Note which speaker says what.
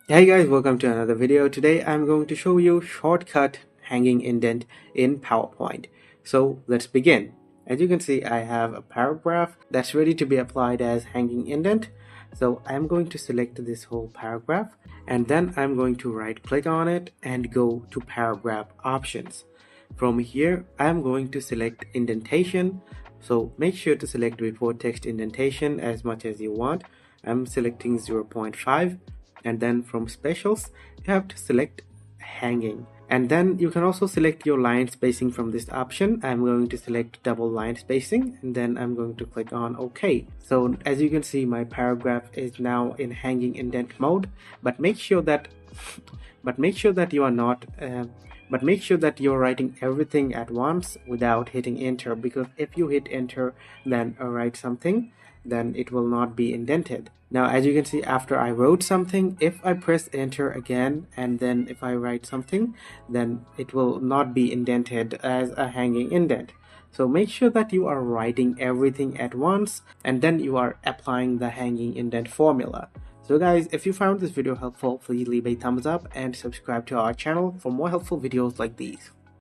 Speaker 1: Hey guys, welcome to another video. Today I'm going to show you shortcut hanging indent in PowerPoint. So let's begin. As you can see, I have a paragraph that's ready to be applied as hanging indent. So I'm going to select this whole paragraph and then I'm going to right click on it and go to paragraph options. From here, I'm going to select indentation. So make sure to select report text indentation as much as you want. I'm selecting 0.5. And then from specials you have to select hanging, and then you can also select your line spacing from this option. I'm going to select double line spacing and then I'm going to click on OK. So as you can see, my paragraph is now in hanging indent mode, but make sure that you are not but make sure that you're writing everything at once without hitting enter, because if you hit enter then write something, then it will not be indented. Now as you can see, after I wrote something, if I press enter again and then if I write something, then it will not be indented as a hanging indent. So make sure that you are writing everything at once and then you are applying the hanging indent formula. So guys, if you found this video helpful, please leave a thumbs up and subscribe to our channel for more helpful videos like these.